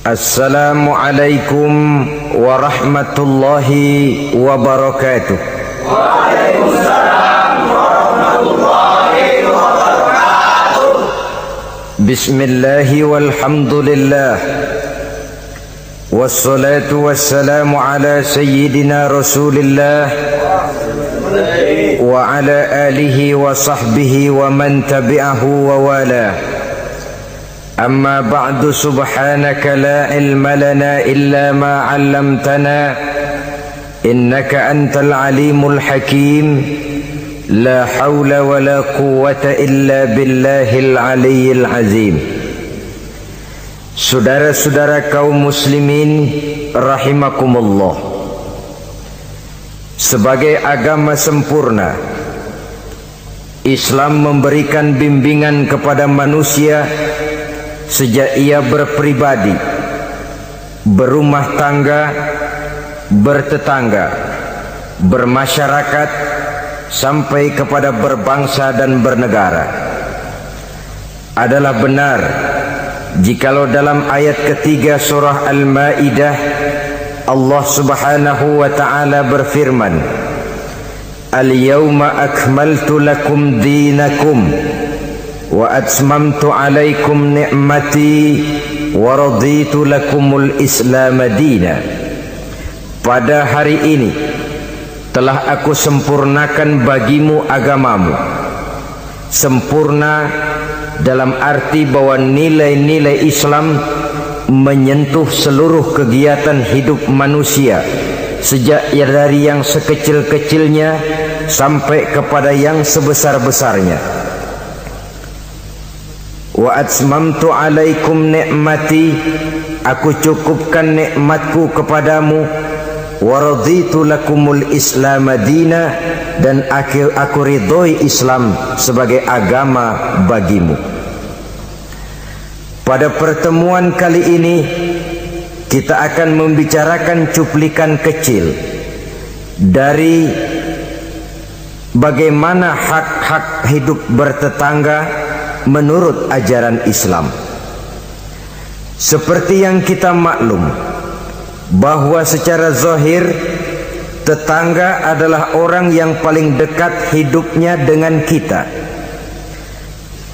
Assalamualaikum warahmatullahi wabarakatuh. Waalaikumsalam warahmatullahi wabarakatuh. Bismillahi walhamdulillah, wassalatu wassalamu ala sayyidina rasulillah wa ala alihi wa sahbihi wa man tabi'ahu wa wala. Amma ba'du, subhanaka la ilma lana illa ma 'allamtana innaka antal alimul hakim. La hawla wa la quwwata illa billahil aliyyil azim. Saudara-saudara kaum muslimin rahimakumullah, sebagai agama sempurna, Islam memberikan bimbingan kepada manusia sejak ia berpribadi, berumah tangga, bertetangga, bermasyarakat, sampai kepada berbangsa dan bernegara. Adalah benar jikalau dalam ayat ketiga surah Al-Maidah Allah subhanahu wa ta'ala berfirman, Al-yawma akmaltu lakum dinakum wa atmamtu alaikum ni'mati wa raditu lakumul islam dina. Pada hari ini telah aku sempurnakan bagimu agamamu. Sempurna dalam arti bahwa nilai-nilai Islam menyentuh seluruh kegiatan hidup manusia, sejak dari yang sekecil-kecilnya sampai kepada yang sebesar-besarnya. Wa atmamtu alaikum ni'mati, aku cukupkan nikmatku kepadamu. Wa raditu lakumul islam dina, dan aku ridhoi Islam sebagai agama bagimu. Pada pertemuan kali ini kita akan membicarakan cuplikan kecil dari bagaimana hak-hak hidup bertetangga menurut ajaran Islam. Seperti yang kita maklum bahwa secara zahir tetangga adalah orang yang paling dekat hidupnya dengan kita.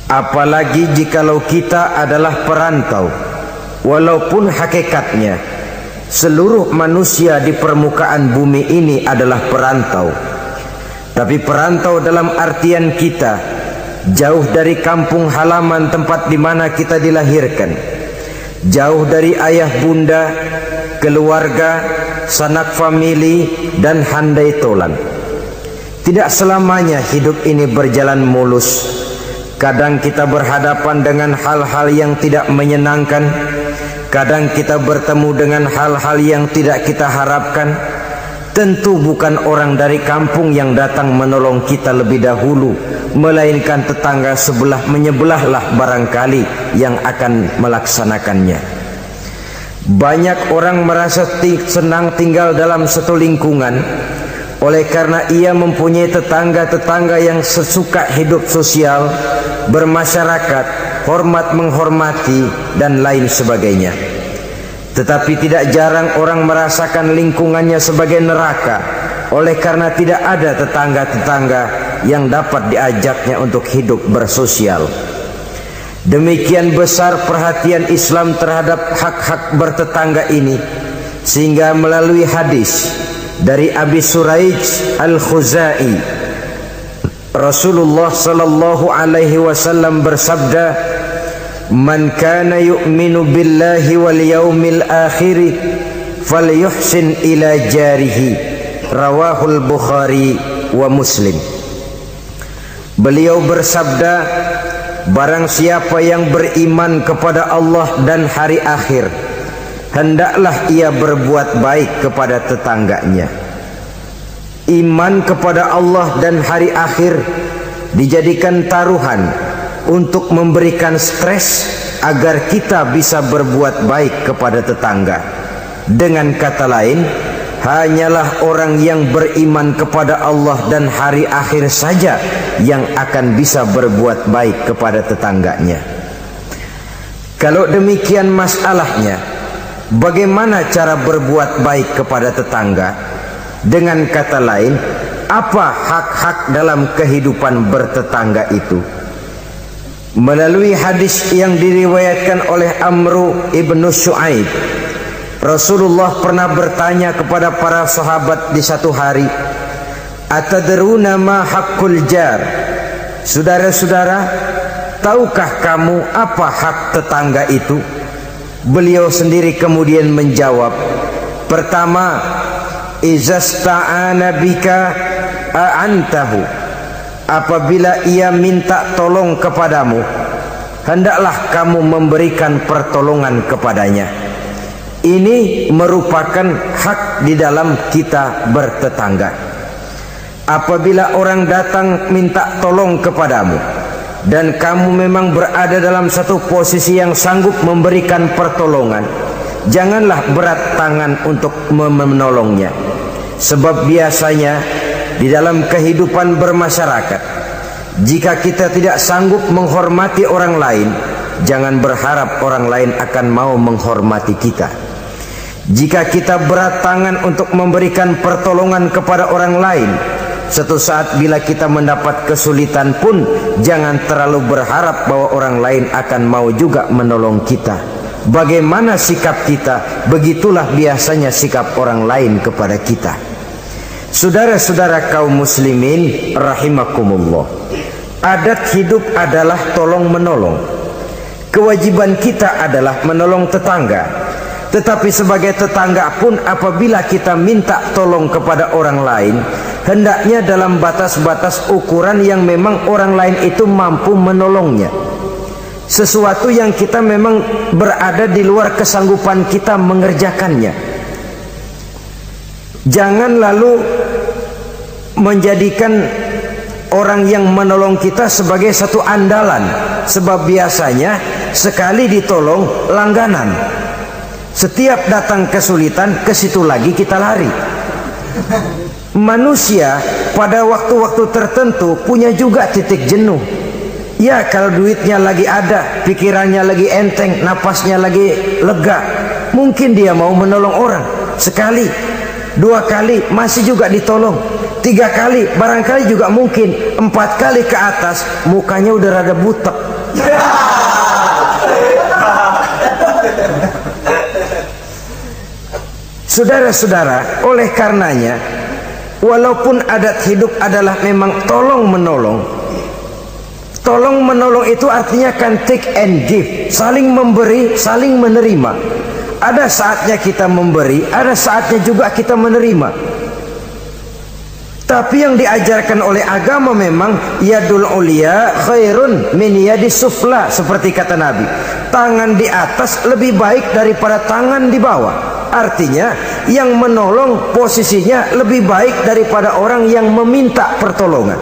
Apalagi jikalau kita adalah perantau. Walaupun hakikatnya seluruh manusia di permukaan bumi ini adalah perantau, tapi perantau dalam artian kita jauh dari kampung halaman tempat di mana kita dilahirkan, jauh dari ayah bunda, keluarga, sanak famili, dan handai tolan. Tidak selamanya hidup ini berjalan mulus. Kadang kita berhadapan dengan hal-hal yang tidak menyenangkan. Kadang kita bertemu dengan hal-hal yang tidak kita harapkan. Tentu bukan orang dari kampung yang datang menolong kita lebih dahulu, melainkan tetangga sebelah menyebelahlah barangkali yang akan melaksanakannya. Banyak orang merasa senang tinggal dalam satu lingkungan oleh karena ia mempunyai tetangga-tetangga yang sesuka hidup sosial, bermasyarakat, hormat menghormati, dan lain sebagainya. Tetapi tidak jarang orang merasakan lingkungannya sebagai neraka oleh karena tidak ada tetangga-tetangga yang dapat diajaknya untuk hidup bersosial. Demikian besar perhatian Islam terhadap hak-hak bertetangga ini, sehingga melalui hadis dari Abi Suraij Al-Khuzai, Rasulullah sallallahu alaihi wasallam bersabda, Man kana yu'minu billahi wal yaumil akhir falyuhsin ila jarihi. Rawahul Bukhari wa Muslim. Beliau bersabda, barang siapa yang beriman kepada Allah dan hari akhir, hendaklah ia berbuat baik kepada tetangganya. Iman kepada Allah dan hari akhir dijadikan taruhan untuk memberikan stres agar kita bisa berbuat baik kepada tetangga. Dengan kata lain, hanyalah orang yang beriman kepada Allah dan hari akhir saja yang akan bisa berbuat baik kepada tetangganya. Kalau demikian masalahnya, bagaimana cara berbuat baik kepada tetangga? Dengan kata lain, apa hak-hak dalam kehidupan bertetangga itu? Melalui hadis yang diriwayatkan oleh Amru ibnu Shu'aib, Rasulullah pernah bertanya kepada para sahabat di satu hari, "Atadruna ma haqqul jar?" Saudara-saudara, tahukah kamu apa hak tetangga itu? Beliau sendiri kemudian menjawab, pertama, izasta'ana bika a'antahu, apabila ia minta tolong kepadamu, hendaklah kamu memberikan pertolongan kepadanya. Ini merupakan hak di dalam kita bertetangga. Apabila orang datang minta tolong kepadamu dan kamu memang berada dalam satu posisi yang sanggup memberikan pertolongan, janganlah berat tangan untuk menolongnya. Sebab biasanya di dalam kehidupan bermasyarakat, jika kita tidak sanggup menghormati orang lain, jangan berharap orang lain akan mau menghormati kita. Jika kita berat tangan untuk memberikan pertolongan kepada orang lain, suatu saat bila kita mendapat kesulitan pun jangan terlalu berharap bahwa orang lain akan mau juga menolong kita. Bagaimana sikap kita, begitulah biasanya sikap orang lain kepada kita. Saudara-saudara kaum muslimin rahimakumullah, adat hidup adalah tolong menolong. Kewajiban kita adalah menolong tetangga. Tetapi sebagai tetangga pun, apabila kita minta tolong kepada orang lain, hendaknya dalam batas-batas ukuran yang memang orang lain itu mampu menolongnya. Sesuatu yang kita memang berada di luar kesanggupan kita mengerjakannya. Jangan lalu menjadikan orang yang menolong kita sebagai satu andalan, sebab biasanya sekali ditolong langganan. Setiap datang kesulitan, ke situ lagi kita lari. Manusia pada waktu-waktu tertentu punya juga titik jenuh. Ya, kalau duitnya lagi ada, pikirannya lagi enteng, napasnya lagi lega, mungkin dia mau menolong orang. Sekali, dua kali masih juga ditolong, tiga kali barangkali juga mungkin, empat kali ke atas mukanya udah rada butek. Saudara-saudara, oleh karenanya, walaupun adat hidup adalah memang tolong menolong, tolong menolong itu artinya kan take and give, saling memberi, saling menerima. Ada saatnya kita memberi, ada saatnya juga kita menerima. Tapi yang diajarkan oleh agama memang yadul ulia khairun min yadis sufla, seperti kata Nabi, tangan di atas lebih baik daripada tangan di bawah. Artinya yang menolong posisinya lebih baik daripada orang yang meminta pertolongan.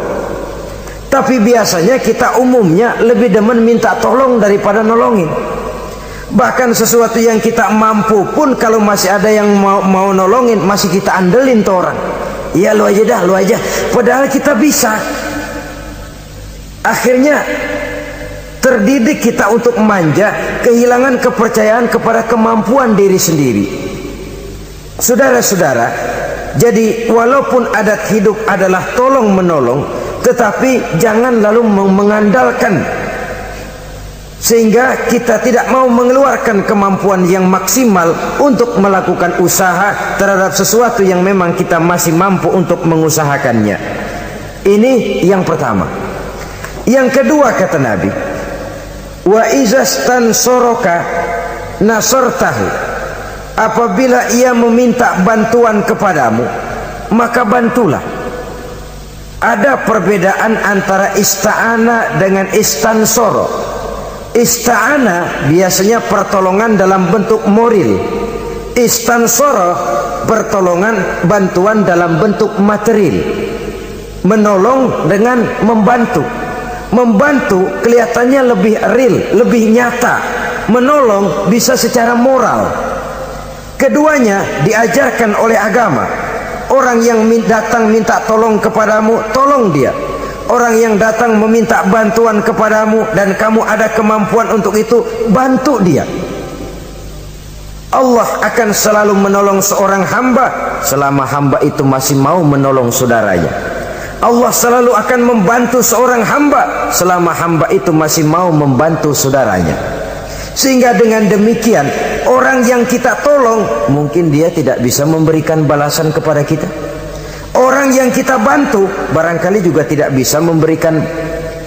Tapi biasanya kita umumnya lebih demen minta tolong daripada nolongin. Bahkan sesuatu yang kita mampu pun, kalau masih ada yang mau nolongin, masih kita andelin tuh orang. Ya lu aja dah, lu aja. Padahal kita bisa. Akhirnya terdidik kita untuk manja, kehilangan kepercayaan kepada kemampuan diri sendiri. Saudara-saudara, jadi walaupun adat hidup adalah tolong menolong, tetapi jangan lalu mengandalkan sehingga kita tidak mau mengeluarkan kemampuan yang maksimal untuk melakukan usaha terhadap sesuatu yang memang kita masih mampu untuk mengusahakannya. Ini yang pertama. Yang kedua, kata Nabi, wa izastan soroka nasortahu, apabila ia meminta bantuan kepadamu, maka bantulah. Ada perbedaan antara ista'ana dengan istansoro. Ista'ana biasanya pertolongan dalam bentuk moral. Istansoro pertolongan, bantuan dalam bentuk material. Menolong dengan membantu. Membantu kelihatannya lebih real, lebih nyata. Menolong bisa secara moral. Keduanya diajarkan oleh agama. Orang yang datang minta tolong kepadamu, tolong dia. Orang yang datang meminta bantuan kepadamu dan kamu ada kemampuan untuk itu, bantu dia. Allah akan selalu menolong seorang hamba selama hamba itu masih mau menolong saudaranya. Allah selalu akan membantu seorang hamba selama hamba itu masih mau membantu saudaranya. Sehingga dengan demikian, orang yang kita tolong mungkin dia tidak bisa memberikan balasan kepada kita. Orang yang kita bantu barangkali juga tidak bisa memberikan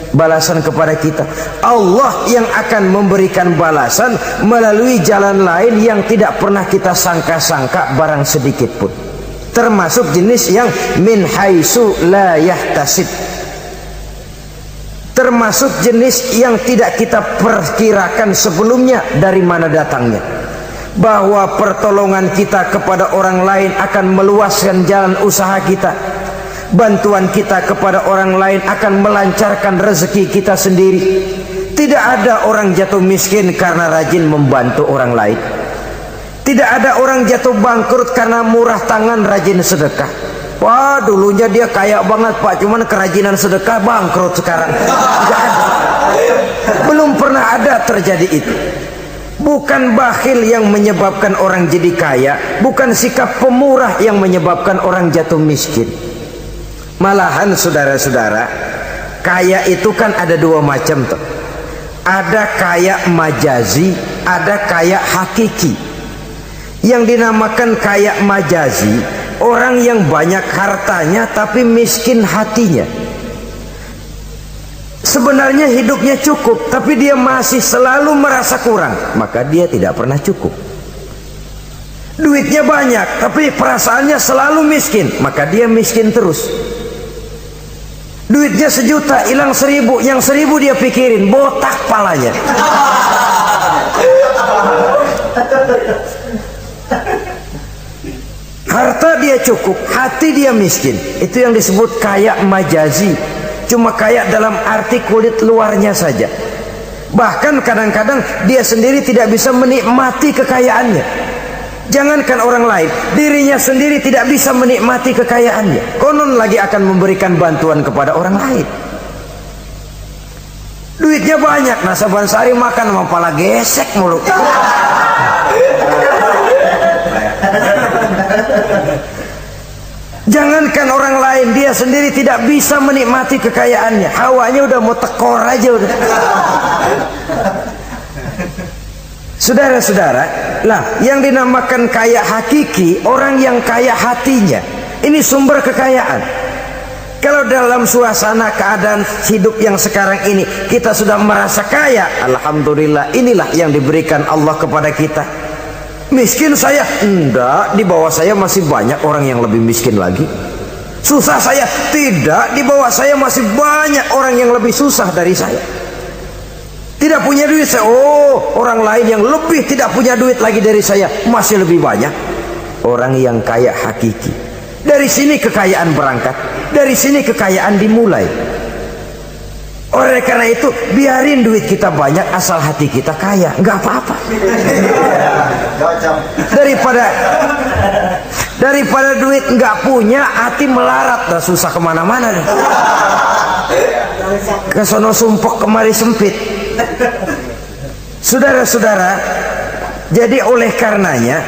balasan kepada kita. Allah yang akan memberikan balasan melalui jalan lain yang tidak pernah kita sangka-sangka barang sedikit pun. Termasuk jenis yang min haitsu la yahtasib. Termasuk jenis yang tidak kita perkirakan sebelumnya dari mana datangnya. Bahwa pertolongan kita kepada orang lain akan meluaskan jalan usaha kita. Bantuan kita kepada orang lain akan melancarkan rezeki kita sendiri. Tidak ada orang jatuh miskin karena rajin membantu orang lain. Tidak ada orang jatuh bangkrut karena murah tangan rajin sedekah. Wah, dulunya dia kaya banget Pak, cuman kerajinan sedekah bangkrut sekarang. Tidak ada. Belum pernah ada terjadi itu. Bukan bakhil yang menyebabkan orang jadi kaya, bukan sikap pemurah yang menyebabkan orang jatuh miskin. Malahan saudara-saudara, kaya itu kan ada dua macam tuh. Ada kaya majazi, ada kaya hakiki. Yang dinamakan kaya majazi, orang yang banyak hartanya tapi miskin hatinya. Sebenarnya hidupnya cukup, tapi dia masih selalu merasa kurang, maka dia tidak pernah cukup. Duitnya banyak, tapi perasaannya selalu miskin, maka dia miskin terus. Duitnya 1 juta, hilang 1.000, yang 1.000 dia pikirin, botak palanya. Harta dia cukup, hati dia miskin. Itu yang disebut kaya majazi. Cuma kaya dalam arti kulit luarnya saja. Bahkan kadang-kadang dia sendiri tidak bisa menikmati kekayaannya. Jangankan orang lain, dirinya sendiri tidak bisa menikmati kekayaannya. Konon lagi akan memberikan bantuan kepada orang lain. Duitnya banyak, nah saban sehari makan sama pala gesek mulu. Jangankan orang lain, dia sendiri tidak bisa menikmati kekayaannya. Hawanya udah mau tekor aja udah. Saudara-saudara, lah yang dinamakan kaya hakiki, orang yang kaya hatinya. Ini sumber kekayaan. Kalau dalam suasana keadaan hidup yang sekarang ini kita sudah merasa kaya, alhamdulillah, inilah yang diberikan Allah kepada kita. Miskin saya? Enggak, di bawah saya masih banyak orang yang lebih miskin lagi. Susah saya? Tidak, di bawah saya masih banyak orang yang lebih susah dari saya. Tidak punya duit saya, oh orang lain yang lebih tidak punya duit lagi dari saya masih lebih banyak. Orang yang kaya hakiki. Dari sini kekayaan berangkat, dari sini kekayaan dimulai. Oleh karena itu, biarin duit kita banyak asal hati kita kaya, nggak apa-apa. Daripada duit nggak punya, hati melarat, dah susah kemana-mana. Kesono sumpok kemari sempit. Saudara-saudara, jadi oleh karenanya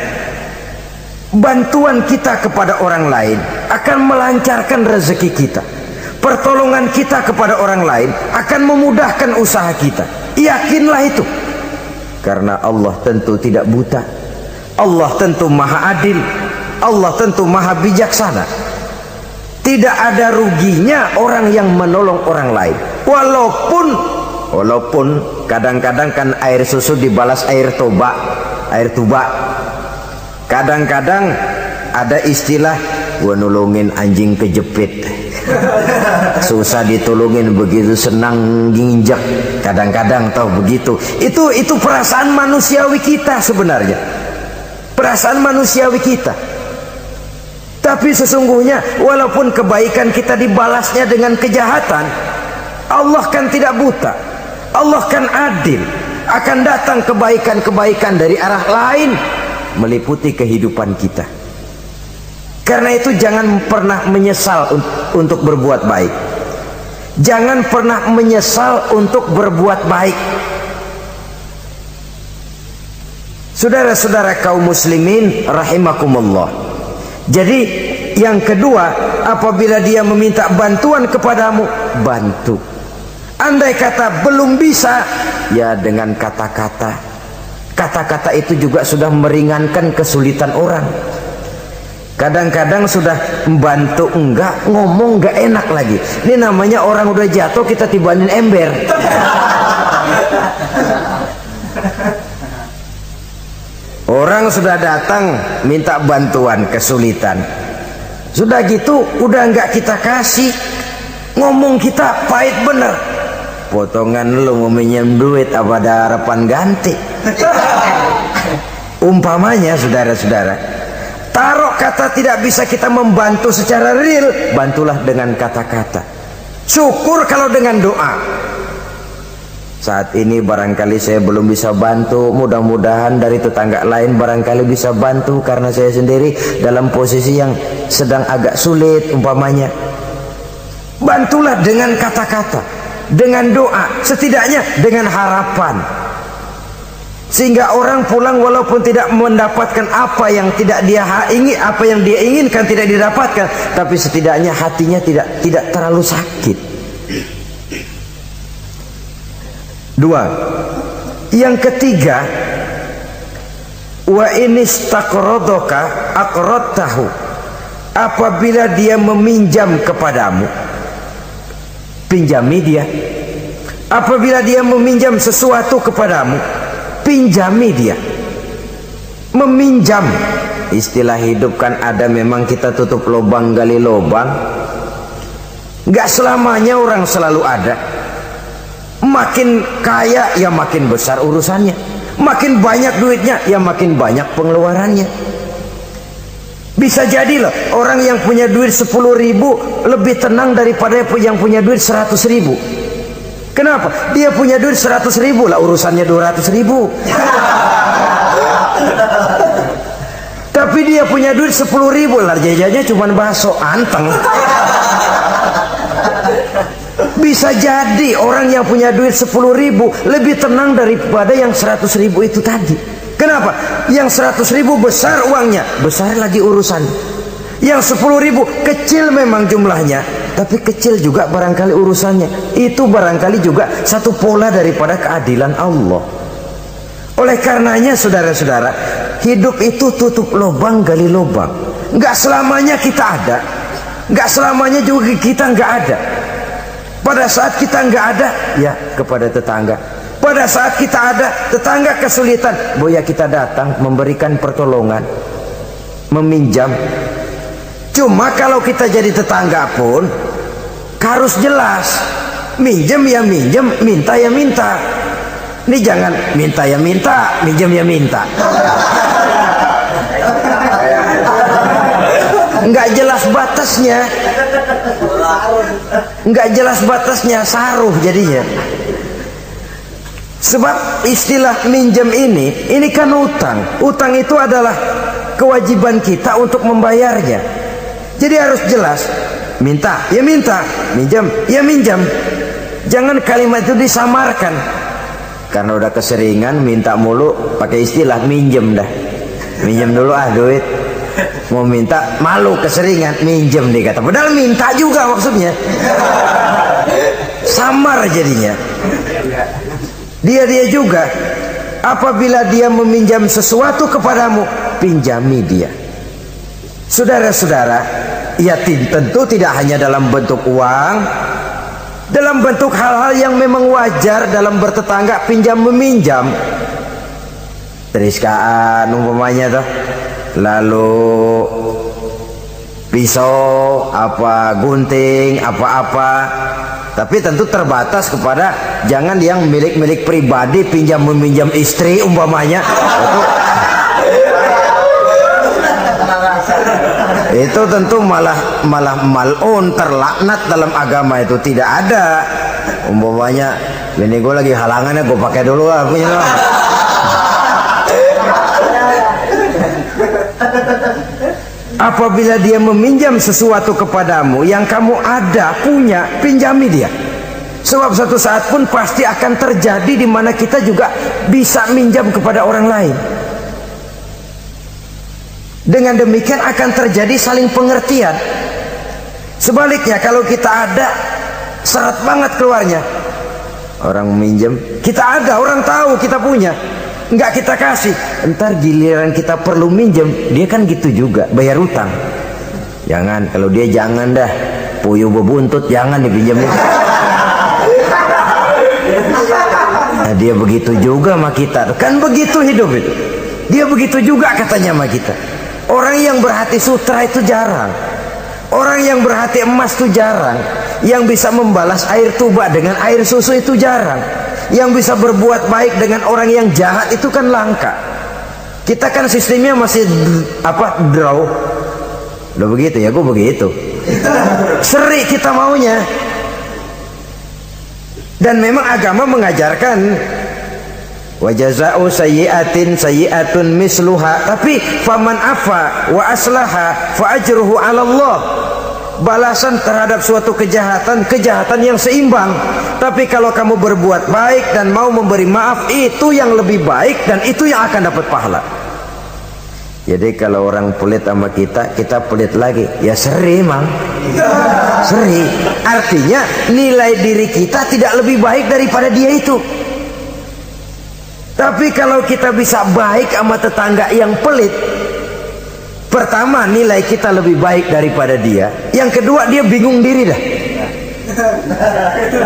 bantuan kita kepada orang lain akan melancarkan rezeki kita. Pertolongan kita kepada orang lain akan memudahkan usaha kita. Yakinlah itu. Karena Allah tentu tidak buta. Allah tentu maha adil. Allah tentu maha bijaksana. Tidak ada ruginya orang yang menolong orang lain. Walaupun kadang-kadang kan air susu dibalas air tuba. Kadang-kadang ada istilah, gua nolongin anjing kejepit. Susah ditolongin, begitu senang nginjak. Kadang-kadang tahu begitu. Itu perasaan manusiawi kita sebenarnya. Perasaan manusiawi kita. Tapi sesungguhnya walaupun kebaikan kita dibalasnya dengan kejahatan, Allah kan tidak buta. Allah kan adil. Akan datang kebaikan-kebaikan dari arah lain meliputi kehidupan kita. Karena itu jangan pernah menyesal untuk berbuat baik. Jangan pernah menyesal untuk berbuat baik. Saudara-saudara kaum muslimin rahimakumullah. Jadi yang kedua, apabila dia meminta bantuan kepadamu, bantu. Andai kata belum bisa, ya dengan kata-kata. Kata-kata itu juga sudah meringankan kesulitan orang. Kadang-kadang sudah membantu enggak, ngomong enggak enak lagi. Ini namanya orang udah jatuh kita tibanin ember. Orang sudah datang minta bantuan, kesulitan. Sudah gitu udah enggak kita kasih, ngomong kita pahit bener. Potongan lu mau minjem duit apa ada harapan ganti? Umpamanya saudara-saudara, taruh kata tidak bisa kita membantu secara real, bantulah dengan kata-kata. Syukur kalau dengan doa. Saat ini barangkali saya belum bisa bantu, mudah-mudahan dari tetangga lain barangkali bisa bantu, karena saya sendiri dalam posisi yang sedang agak sulit umpamanya. Bantulah dengan kata-kata, dengan doa, setidaknya dengan harapan, sehingga orang pulang walaupun tidak mendapatkan apa yang tidak dia ingin, apa yang dia inginkan tidak didapatkan, tapi setidaknya hatinya tidak terlalu sakit. Dua, yang ketiga, wa inistaqradoka aqradtahu, apabila dia meminjam kepadamu, pinjami dia. Apabila dia meminjam sesuatu kepadamu, pinjami dia. Meminjam, istilah hidup kan ada, memang kita tutup lubang gali lubang. Gak selamanya orang selalu ada. Makin kaya ya makin besar urusannya, makin banyak duitnya ya makin banyak pengeluarannya. Bisa jadi loh orang yang punya duit 10.000 lebih tenang daripada yang punya duit 100.000. Kenapa? Dia punya duit 100.000 lah urusannya 200.000. Tapi dia punya duit 10.000 lah jajannya cuma bakso anteng. Bisa jadi orang yang punya duit 10.000 lebih tenang daripada yang 100.000 itu tadi. Kenapa? Yang 100.000 besar uangnya, besar lagi urusan. Yang 10.000 kecil memang jumlahnya, tapi kecil juga barangkali urusannya. Itu barangkali juga satu pola daripada keadilan Allah. Oleh karenanya saudara-saudara, hidup itu tutup lubang gali lubang. Enggak selamanya kita ada, enggak selamanya juga kita enggak ada. Pada saat kita nggak ada, ya kepada tetangga. Pada saat kita ada, tetangga kesulitan, boya kita datang memberikan pertolongan, meminjam. Cuma kalau kita jadi tetangga pun harus jelas, minjem ya minjem, minta ya minta. Ini jangan minta ya minta, minjem ya minta. Nggak jelas batasnya, nggak jelas batasnya, saruh jadinya. Sebab istilah minjem ini kan utang. Utang itu adalah kewajiban kita untuk membayarnya. Jadi harus jelas, minta ya minta, minjam ya minjam. Jangan kalimat itu disamarkan, karena udah keseringan minta mulu, pakai istilah minjem dah. Minjem dulu ah duit. Mau minta malu keseringan, minjem dikata, padahal minta juga maksudnya. Samar jadinya. Dia juga apabila dia meminjam sesuatu kepadamu, pinjami dia. Saudara-saudara, ya tentu tidak hanya dalam bentuk uang, dalam bentuk hal-hal yang memang wajar dalam bertetangga, pinjam meminjam. Teriskaan umpamanya tuh, lalu pisau, apa gunting, apa-apa. Tapi tentu terbatas kepada, jangan yang milik-milik pribadi pinjam meminjam istri umpamanya. Itu tentu malah mal'un, terlaknat dalam agama, itu tidak ada. Umpamanya ini gue lagi halangannya, gue pakai dulu lah punya. Apabila dia meminjam sesuatu kepadamu yang kamu ada, punya, pinjami dia. Sebab satu saat pun pasti akan terjadi di mana kita juga bisa minjam kepada orang lain. Dengan demikian akan terjadi saling pengertian. Sebaliknya kalau kita ada, seret banget keluarnya. Orang minjem, kita ada, orang tahu kita punya, nggak kita kasih. Entar giliran kita perlu minjem, dia kan gitu juga, bayar utang. Jangan, kalau dia jangan dah, puyuh bebuntut jangan dipinjemin. Nah, dia begitu juga sama kita, kan begitu hidup itu. Dia begitu juga katanya sama kita. Orang yang berhati sutra itu jarang. Orang yang berhati emas itu jarang. Yang bisa membalas air tuba dengan air susu itu jarang. Yang bisa berbuat baik dengan orang yang jahat itu kan langka. Kita kan sistemnya masih draw. Udah begitu ya, gue begitu. Seri kita maunya. Dan memang agama mengajarkan wa jazaa'u sayyi'atin sayyi'atun misluha, tapi faman afa wa aslaha fa ajruhu 'ala Allah. Balasan terhadap suatu kejahatan, kejahatan yang seimbang. Tapi kalau kamu berbuat baik dan mau memberi maaf, itu yang lebih baik dan itu yang akan dapat pahala. Jadi kalau orang pelit sama kita, kita pelit lagi, ya seri mang. Seri, artinya nilai diri kita tidak lebih baik daripada dia itu. Tapi kalau kita bisa baik sama tetangga yang pelit, pertama nilai kita lebih baik daripada dia. Yang kedua dia bingung diri dah.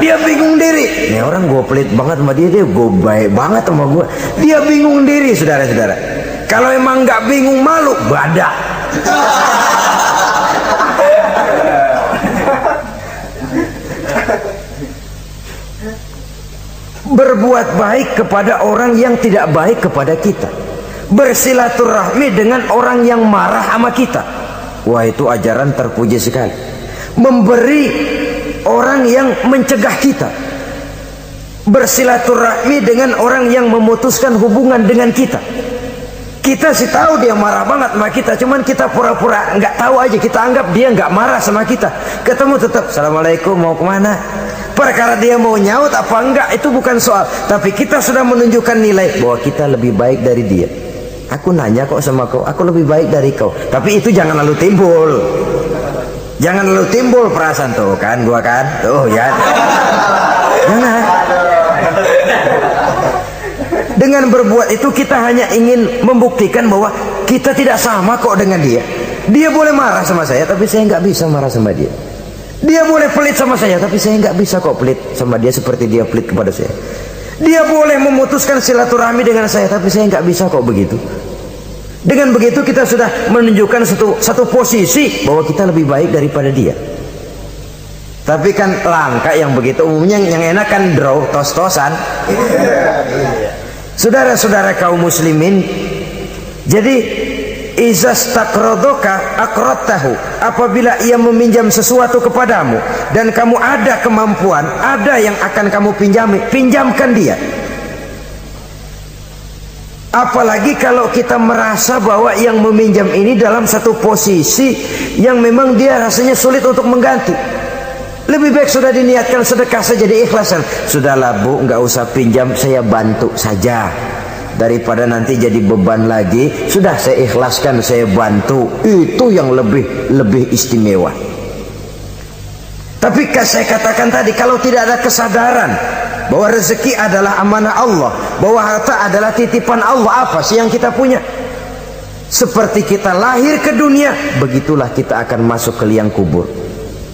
Dia bingung diri. Ini orang gue pelit banget sama dia, gue baik banget sama gue. Dia bingung diri, saudara-saudara. Kalau emang nggak bingung malu, badak. Berbuat baik kepada orang yang tidak baik kepada kita. Bersilaturahmi dengan orang yang marah sama kita. Wah, itu ajaran terpuji sekali. Memberi orang yang mencegah kita. Bersilaturahmi dengan orang yang memutuskan hubungan dengan kita. Kita sih tahu dia marah banget sama kita, cuman kita pura-pura nggak tahu aja, kita anggap dia nggak marah sama kita. Ketemu tetap assalamualaikum, mau kemana? Perkara dia mau nyaut apa enggak itu bukan soal, tapi kita sudah menunjukkan nilai bahwa kita lebih baik dari dia. Aku nanya kok sama kau, aku lebih baik dari kau. Tapi itu jangan lalu timbul. Jangan lalu timbul perasaan tuh kan, gua kan, tuh ya. Jangan. Dengan berbuat itu kita hanya ingin membuktikan bahwa kita tidak sama kok dengan dia. Dia boleh marah sama saya, tapi saya nggak bisa marah sama dia. Dia boleh pelit sama saya, tapi saya nggak bisa kok pelit sama dia seperti dia pelit kepada saya. Dia boleh memutuskan silaturahmi dengan saya, tapi saya nggak bisa kok begitu. Dengan begitu kita sudah menunjukkan satu posisi bahwa kita lebih baik daripada dia. Tapi kan langka yang begitu, umumnya yang enak kan draw, tos-tosan. Saudara-saudara kaum muslimin, jadi izas takrodoka akrotahu, apabila ia meminjam sesuatu kepadamu dan kamu ada kemampuan, ada yang akan kamu pinjami, pinjamkan dia. Apalagi kalau kita merasa bahwa yang meminjam ini dalam satu posisi yang memang dia rasanya sulit untuk mengganti. Lebih baik sudah diniatkan sedekah saja, diikhlasan. Sudahlah bu, nggak usah pinjam, saya bantu saja. Daripada nanti jadi beban lagi, sudah saya ikhlaskan, saya bantu. Itu yang lebih istimewa. Tapi saya katakan tadi, kalau tidak ada kesadaran bahwa rezeki adalah amanah Allah, bahwa harta adalah titipan Allah, apa sih yang kita punya? Seperti kita lahir ke dunia, begitulah kita akan masuk ke liang kubur.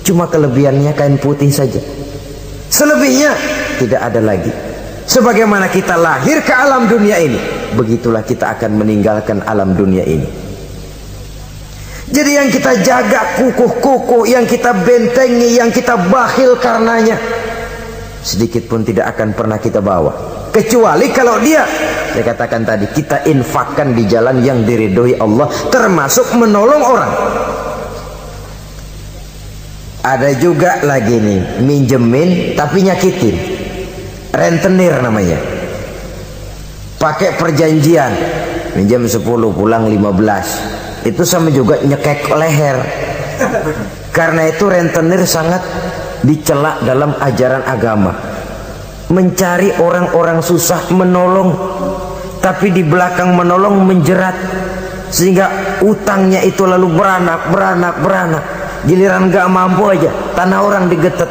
Cuma kelebihannya kain putih saja, selebihnya tidak ada lagi. Sebagaimana kita lahir ke alam dunia ini, begitulah kita akan meninggalkan alam dunia ini. Jadi yang kita jaga kukuh-kukuh, yang kita bentengi, yang kita bakhil karenanya, sedikit pun tidak akan pernah kita bawa. Kecuali kalau dia, saya katakan tadi, kita infakkan di jalan yang diridhoi Allah, termasuk menolong orang. Ada juga lagi nih, minjemin tapi nyakitin, rentenir namanya. Pakai perjanjian, minjem 10 pulang 15. Itu sama juga nyekek leher. Karena itu rentenir sangat dicela dalam ajaran agama. Mencari orang-orang susah, menolong, tapi di belakang menolong menjerat. sehingga utangnya itu lalu beranak. Giliran gak mampu aja, tanah orang digetet.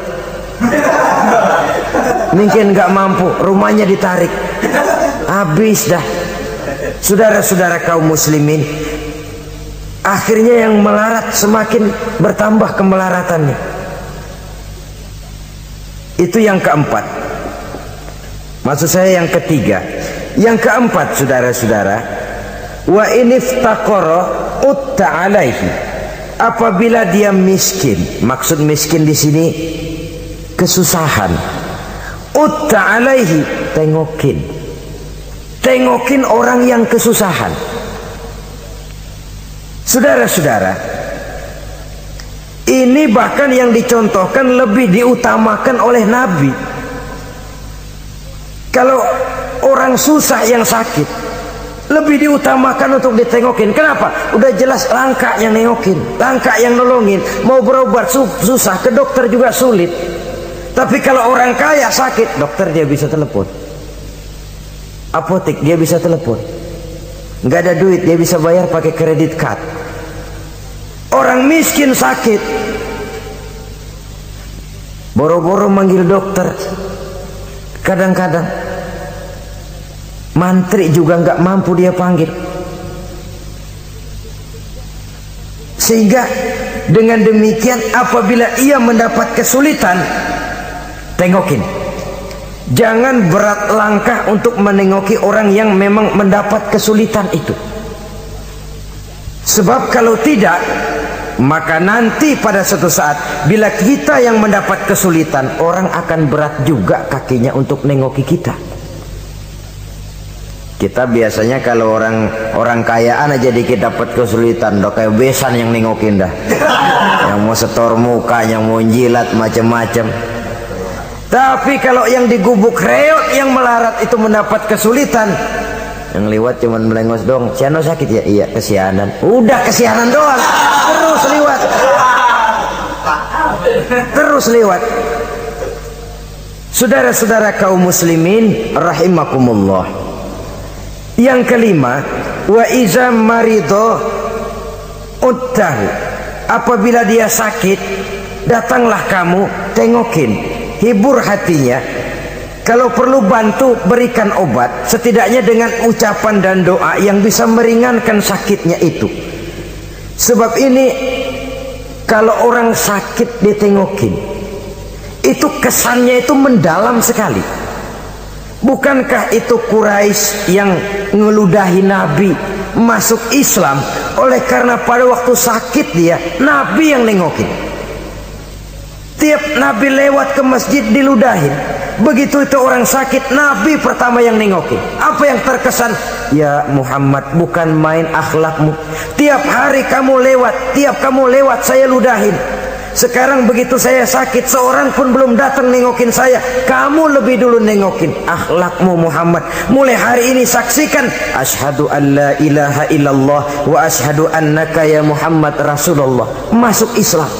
Mungkin gak mampu, rumahnya ditarik. Habis dah. Saudara-saudara kaum muslimin, akhirnya yang melarat semakin bertambah kemelaratannya. Itu yang keempat. Maksud saya yang ketiga. Yang keempat, saudara-saudara, wa iniftaqara utta alaihi. Apabila dia miskin, maksud miskin di sini kesusahan. Utta alaihi, tengokin orang yang kesusahan. Saudara-saudara, ini bahkan yang dicontohkan lebih diutamakan oleh Nabi. Kalau orang susah yang sakit, lebih diutamakan untuk ditengokin. Kenapa? Udah jelas langka yang nengokin, langka yang nolongin. Mau berobat susah, ke dokter juga sulit. Tapi kalau orang kaya sakit, dokter dia bisa telepon, apotek dia bisa telepon, nggak ada duit dia bisa bayar pakai kredit card. Orang miskin sakit, boro-boro manggil dokter. Kadang-kadang mantri juga nggak mampu dia panggil. Sehingga dengan demikian apabila ia mendapat kesulitan, tengokin. Jangan berat langkah untuk menengoki orang yang memang mendapat kesulitan itu. Sebab kalau tidak, maka nanti pada suatu saat bila kita yang mendapat kesulitan, orang akan berat juga kakinya untuk nengoki kita. Kita biasanya kalau orang kayaan aja dikit dapat kesulitan, udah kayak besan yang nengokin dah. Yang mau setor muka, yang mau jilat macam-macam. Tapi kalau yang digubuk reot yang melarat itu mendapat kesulitan, yang lewat cuman melengos dong. Ciano sakit ya? Iya, kesianan. Udah kesianan doang, terus lewat. Terus lewat. Saudara-saudara kaum muslimin rahimakumullah. Yang kelima, wa iza marido uttahu. Apabila dia sakit, datanglah kamu, tengokin, hibur hatinya. Kalau perlu bantu, berikan obat, setidaknya dengan ucapan dan doa yang bisa meringankan sakitnya itu. Sebab ini kalau orang sakit ditengokin, itu kesannya itu mendalam sekali. Bukankah itu Quraisy yang ngeludahi Nabi masuk Islam oleh karena pada waktu sakit dia, Nabi yang nengokin. Tiap Nabi lewat ke masjid diludahin. Begitu itu orang sakit, Nabi pertama yang nengokin. Apa yang terkesan? Ya Muhammad, bukan main akhlakmu. Tiap hari kamu lewat saya ludahin. Sekarang begitu saya sakit, seorang pun belum datang nengokin saya, kamu lebih dulu nengokin. Akhlakmu Muhammad. Mulai hari ini saksikan, asyhadu an la ilaha illallah wa asyhadu annaka ya Muhammad Rasulullah. Masuk Islam.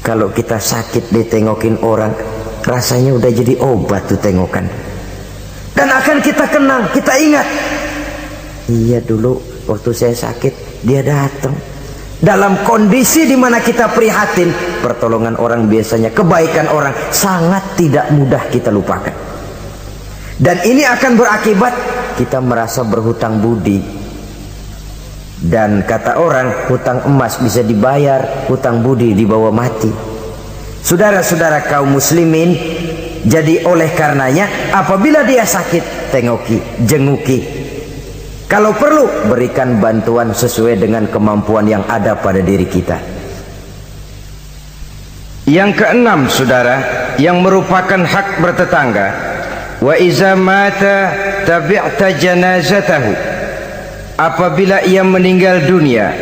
Kalau kita sakit ditengokin orang, rasanya udah jadi obat tuh tengokan. Dan akan kita kenang, kita ingat, iya dulu waktu saya sakit dia datang. Dalam kondisi di mana kita prihatin, pertolongan orang biasanya, kebaikan orang sangat tidak mudah kita lupakan. Dan ini akan berakibat kita merasa berhutang budi. Dan kata orang, hutang emas bisa dibayar, hutang budi dibawa mati. Saudara-saudara kaum muslimin, jadi oleh karenanya apabila dia sakit, tengoki, jenguki. Kalau perlu, berikan bantuan sesuai dengan kemampuan yang ada pada diri kita. Yang keenam, saudara, yang merupakan hak bertetangga, wa iza mata tabi'ta janazatahu. Apabila ia meninggal dunia,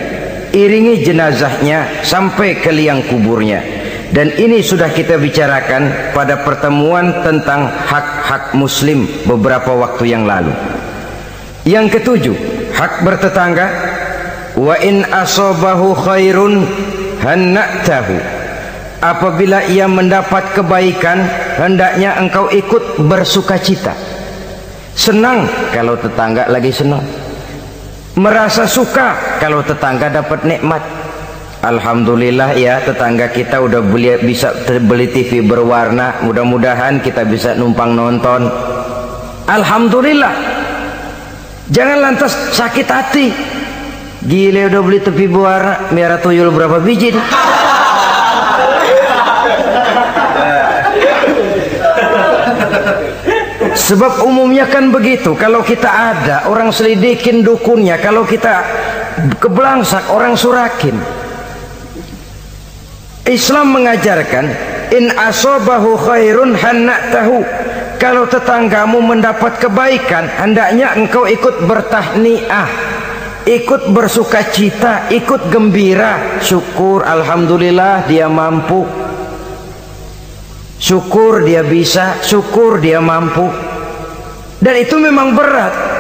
iringi jenazahnya sampai ke liang kuburnya. Dan ini sudah kita bicarakan pada pertemuan tentang hak-hak muslim beberapa waktu yang lalu. Yang ketujuh, hak bertetangga, wa in asabahu khairun hanna'tahu. Apabila ia mendapat kebaikan, hendaknya engkau ikut bersukacita. Senang kalau tetangga lagi senang. merasa suka kalau tetangga dapat nikmat. Alhamdulillah ya, tetangga kita udah bisa beli TV berwarna, mudah-mudahan kita bisa numpang nonton. Alhamdulillah. Jangan lantas sakit hati, gile udah beli TV berwarna, merah tuyul berapa biji. Sebab umumnya kan begitu, kalau kita ada orang selidikin dukunnya, kalau kita kebelangsak orang surakin. Islam mengajarkan in asobahu khairun hanna'tahu, kalau tetanggamu mendapat kebaikan hendaknya engkau ikut bertahniah, ikut bersukacita, ikut gembira, syukur, alhamdulillah dia mampu, syukur dia bisa, syukur dia mampu. Dan itu memang berat.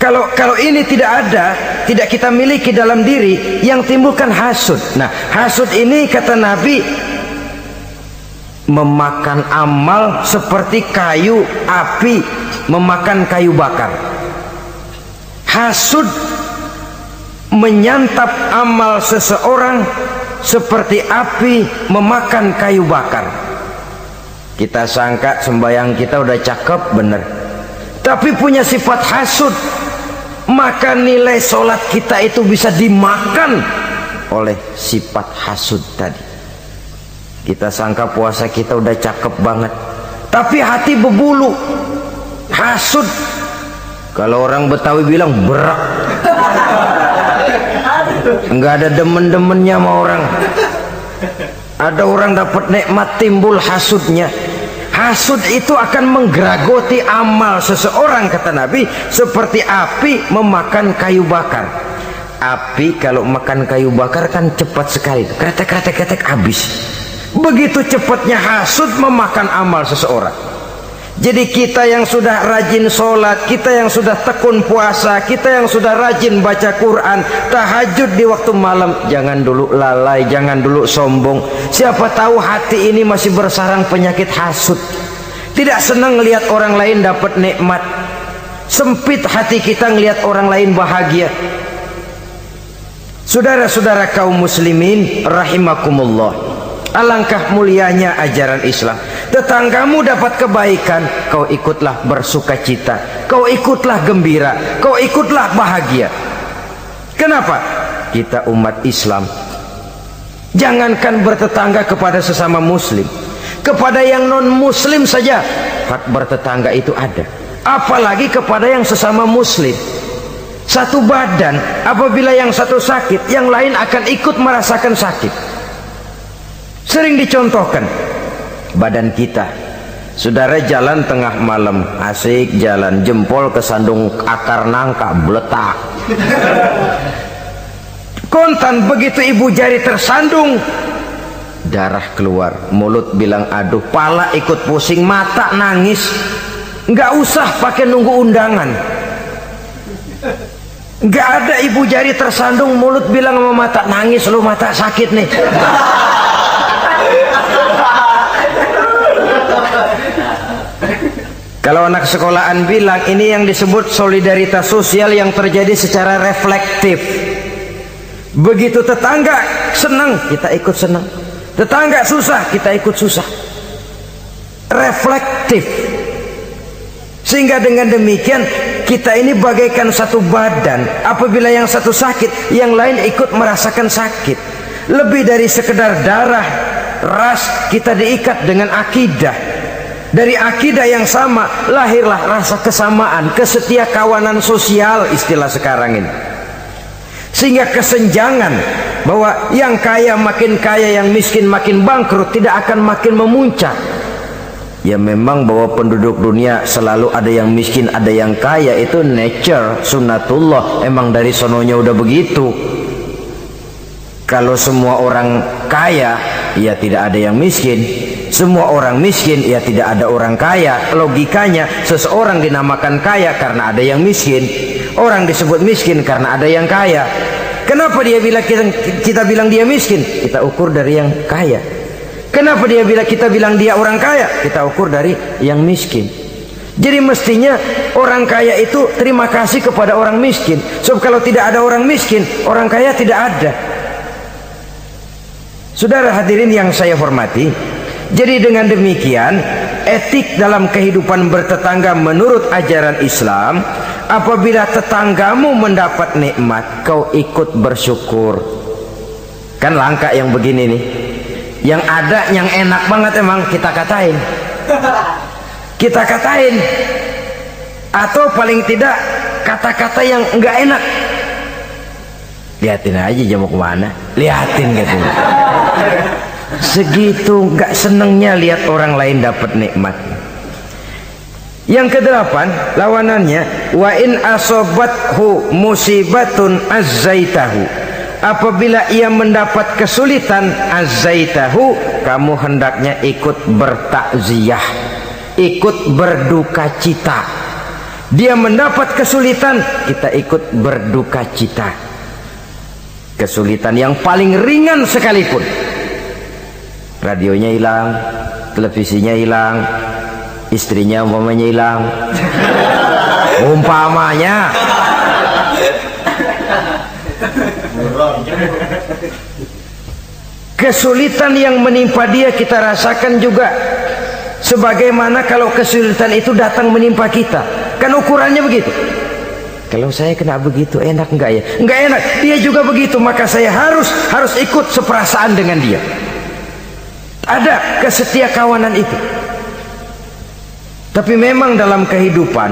Kalau ini tidak ada, tidak kita miliki dalam diri, yang timbulkan hasud. Nah, hasud ini kata Nabi memakan amal seperti kayu api memakan kayu bakar. Hasud menyantap amal seseorang seperti api memakan kayu bakar. Kita sangka sembahyang kita udah cakep bener, tapi punya sifat hasud, maka nilai sholat kita itu bisa dimakan oleh sifat hasud tadi. Kita sangka puasa kita udah cakep banget, tapi hati berbulu hasud. Kalau orang Betawi bilang berak, nggak ada demen-demennya sama orang. Ada orang dapat nikmat timbul hasudnya. Hasud itu akan menggeragoti amal seseorang kata Nabi seperti api memakan kayu bakar. Api kalau makan kayu bakar kan cepat sekali, kretek habis. Begitu cepatnya hasud memakan amal seseorang. Jadi kita yang sudah rajin sholat, kita yang sudah tekun puasa, kita yang sudah rajin baca Quran, tahajud di waktu malam, jangan dulu lalai, jangan dulu sombong. Siapa tahu hati ini masih bersarang penyakit hasud, tidak senang melihat orang lain dapat nikmat, sempit hati kita melihat orang lain bahagia. Saudara-saudara kaum muslimin rahimakumullah, alangkah mulianya ajaran Islam. Tetanggamu dapat kebaikan, kau ikutlah bersukacita, kau ikutlah gembira, kau ikutlah bahagia. Kenapa? Kita umat Islam, jangankan bertetangga kepada sesama muslim, kepada yang non muslim saja hak bertetangga itu ada, apalagi kepada yang sesama muslim. Satu badan, apabila yang satu sakit, yang lain akan ikut merasakan sakit. Sering dicontohkan, badan kita, saudara jalan tengah malam, asik jalan, jempol kesandung akar nangka, beletak. Kontan begitu ibu jari tersandung, darah keluar, mulut bilang aduh, pala ikut pusing, mata nangis. Nggak usah pakai nunggu undangan. Nggak ada ibu jari tersandung, mulut bilang sama mata, nangis lu, mata sakit nih. Kalau anak sekolahan bilang, ini yang disebut solidaritas sosial yang terjadi secara reflektif. Begitu tetangga senang, kita ikut senang. Tetangga susah, kita ikut susah. Reflektif. Sehingga dengan demikian kita ini bagaikan satu badan. Apabila yang satu sakit, yang lain ikut merasakan sakit. Lebih dari sekedar darah, ras, kita diikat dengan akidah. Dari akidah yang sama lahirlah rasa kesamaan, kesetiakawanan sosial istilah sekarang ini. Sehingga kesenjangan bahwa yang kaya makin kaya, yang miskin makin bangkrut tidak akan makin memuncak. Ya memang bahwa penduduk dunia selalu ada yang miskin, ada yang kaya, itu nature, sunnatullah, emang dari sononya udah begitu. Kalau semua orang kaya, ya tidak ada yang miskin. Semua orang miskin, ya tidak ada orang kaya. Logikanya seseorang dinamakan kaya karena ada yang miskin, orang disebut miskin karena ada yang kaya. Kenapa dia bilang kita bilang dia miskin? Kita ukur dari yang kaya. Kenapa kita bilang dia orang kaya? Kita ukur dari yang miskin. Jadi mestinya orang kaya itu terima kasih kepada orang miskin. Sebab kalau tidak ada orang miskin, orang kaya tidak ada. Saudara hadirin yang saya hormati, jadi dengan demikian etik dalam kehidupan bertetangga menurut ajaran Islam, apabila tetanggamu mendapat nikmat, kau ikut bersyukur. Kan langka yang begini nih. Yang ada yang enak banget emang kita katain. Kita katain. Atau paling tidak kata-kata yang enggak enak. Lihatin aja dia mau kemana. Lihatin gitu. Segitu enggak senengnya lihat orang lain dapat nikmat. Yang kedelapan, lawanannya, wa in asobathu musibatun azzaitahu. Apabila ia mendapat kesulitan, azzaitahu, kamu hendaknya ikut bertakziah, ikut berduka cita. Dia mendapat kesulitan, kita ikut berduka cita. Kesulitan yang paling ringan sekalipun. Radionya hilang, televisinya hilang, istrinya umpamanya hilang. Umpamanya. Kesulitan yang menimpa dia kita rasakan juga sebagaimana kalau kesulitan itu datang menimpa kita. Kan ukurannya begitu. Kalau saya kena begitu enak enggak ya? Enggak enak. Dia juga begitu, maka saya harus ikut seperasaan dengan dia. Ada kesetiakawanan itu. Tapi memang dalam kehidupan